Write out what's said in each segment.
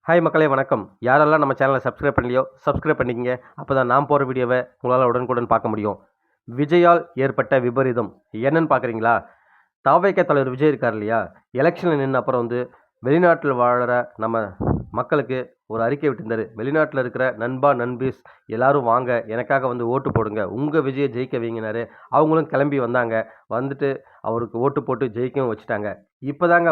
Hi மக்களே வணக்கம். யாரெல்லாம் நம்ம சேனலை சப்ஸ்கிரைப் பண்ணலையோ சப்ஸ்கிரைப் பண்ணிக்கங்க. அப்போ தான் நான் போகிற வீடியோவை உங்களால் உடனுக்குடன் பார்க்க முடியும். விஜயால் ஏற்பட்ட விபரீதம் என்னன்னு பார்க்குறீங்களா? தாவேகா தலைவர் விஜய் இருக்கார் இல்லையா? எலெக்ஷனில் நின்று அப்புறம் வெளிநாட்டில் வாழுற நம்ம மக்களுக்கு ஒரு அறிக்கை விட்டிருந்தாரு. வெளிநாட்டில் இருக்கிற நண்பா நண்பீஸ் எல்லாரும் வாங்க, எனக்காக ஓட்டு போடுங்க, உங்கள் விஜயை ஜெயிக்க வைங்கினாரு. அவங்களும் கிளம்பி வந்தாங்க. வந்துட்டு அவருக்கு ஓட்டு போட்டு ஜெயிக்கவும் வச்சுட்டாங்க. இப்போ தாங்க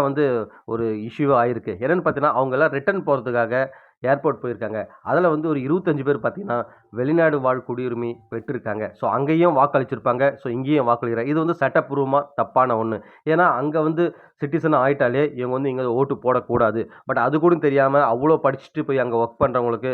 ஒரு இஷ்யூ ஆயிருக்கு. என்னென்னு பார்த்தீங்கன்னா, அவங்கெல்லாம் ரிட்டர்ன் போகிறதுக்காக ஏர்போர்ட் போயிருக்காங்க. அதில் ஒரு 25 பேர் பார்த்தீங்கன்னா, வெளிநாடு வாழ் குடியுரிமை பெற்றிருக்காங்க. ஸோ அங்கேயும் வாக்களிச்சிருப்பாங்க. ஸோ இங்கேயும் வாக்களிக்கிறாங்க. இது சட்டப்பூர்வமாக தப்பான ஒன்று. ஏன்னா அங்கே சிட்டிசன் ஆயிட்டாலே இவங்க இங்கே ஓட்டு போடக்கூடாது. பட் அது கூட தெரியாமல் அவ்வளோ படிச்சுட்டு போய் அங்கே ஒர்க் பண்ணுறவங்களுக்கு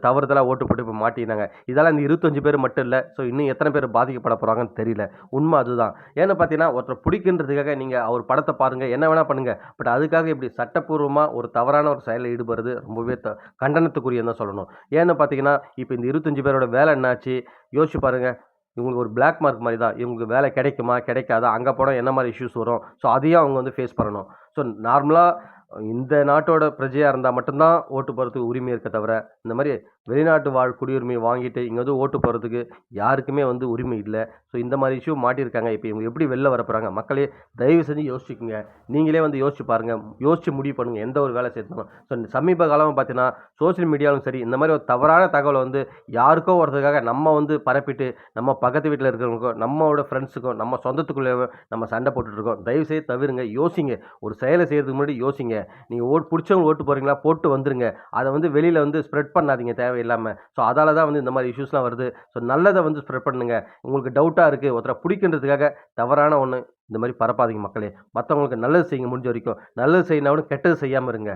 தவறுதலாக ஓட்டு போட்டு போய் மாட்டினாங்க. இதெல்லாம் இந்த 25 பேர் மட்டும் இல்லை. ஸோ இன்னும் எத்தனை பேர் பாதிக்கப்பட போகிறாங்கன்னு தெரியல. உண்மை அதுதான். ஏன்னு பார்த்தீங்கன்னா, ஒருத்தர் பிடிக்கின்றதுக்காக நீங்கள் அவர் படத்தை பாருங்கள், என்ன வேணால் பண்ணுங்கள். பட் அதுக்காக இப்படி சட்டப்பூர்வமாக ஒரு தவறான ஒரு செயலில் ஈடுபடுறது ரொம்பவே கண்டனத்துக்குரியன்னு தான் சொல்லணும். ஏன்னு பார்த்தீங்கன்னா, இப்போ இந்த 25 பேரோட வேலை என்னாச்சு யோசிச்சு பாருங்கள். இவங்களுக்கு ஒரு பிளாக் மார்க் மாதிரி தான். இவங்களுக்கு வேலை கிடைக்குமா கிடைக்காதா, அங்கே போனால் என்ன மாதிரி இஷ்யூஸ் வரும். ஸோ அதையும் அவங்க ஃபேஸ் பண்ணணும். ஸோ நார்மலாக இந்த நாட்டோட பிரஜையாக இருந்தால் மட்டும்தான் ஓட்டு போகிறதுக்கு உரிமை இருக்க தவிர, இந்த மாதிரி வெளிநாட்டு வாழ் குடியுரிமை வாங்கிட்டு இங்கே ஓட்டு போகிறதுக்கு யாருக்குமே உரிமை இல்லை. ஸோ இந்த மாதிரி இஷ்யூ மாட்டியிருக்காங்க. இப்போ இவங்க எப்படி வெளில வர போகிறாங்க? மக்களே தயவு செஞ்சு யோசிச்சுக்குங்க. நீங்களே யோசிச்சு பாருங்கள். யோசிச்சு முடிவு பண்ணுங்கள் எந்த ஒரு வேலை செய்யணும். ஸோ சமீப காலமாக பார்த்தீங்கன்னா, சோசியல் மீடியாவும் சரி, இந்த மாதிரி ஒரு தவறான தகவலை யாருக்கோ ஒருத்தருக்காக நம்ம பரப்பிட்டு நம்ம பக்கத்து வீட்டில் இருக்கிறவங்களுக்கோ, நம்மளோட ஃப்ரெண்ட்ஸுக்கும், நம்ம சொந்தத்துக்குள்ளே நம்ம சண்டை போட்டுட்ருக்கோம். தயவுசெய்து தவிருங்க. யோசிங்க. ஒரு செயலை செய்கிறதுக்கு முன்னாடி யோசிங்க. நீங்கள் பிடிச்சவங்க ஓட்டு போகிறீங்களா, போட்டு வந்துருங்க. அதை வெளியில் ஸ்ப்ரெட் பண்ணாதீங்க தேவையில்லாமல். ஸோ அதால தான் இந்த மாதிரி இஷ்யூஸ்லாம் வருது. ஸோ நல்லதை ஸ்ப்ரெட் பண்ணுங்க. உங்களுக்கு டவுட்டாக இருக்குது, ஒருத்தரை பிடிக்கின்றதுக்காக தவறான ஒன்று இந்த மாதிரி பரப்பாதீங்க மக்களே. மற்றவங்களுக்கு நல்லது செய்யுங்க. முடிஞ்ச வரைக்கும் நல்லது செய்யினாலும் கெட்டது செய்யாமல் இருங்க.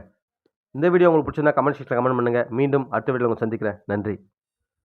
இந்த வீடியோ உங்களுக்கு பிடிச்சிருந்தா கமெண்ட் செக்ஷனில் கமெண்ட் பண்ணுங்கள். மீண்டும் அடுத்த வீடியோவில் உங்களை சந்திக்கிறேன். நன்றி.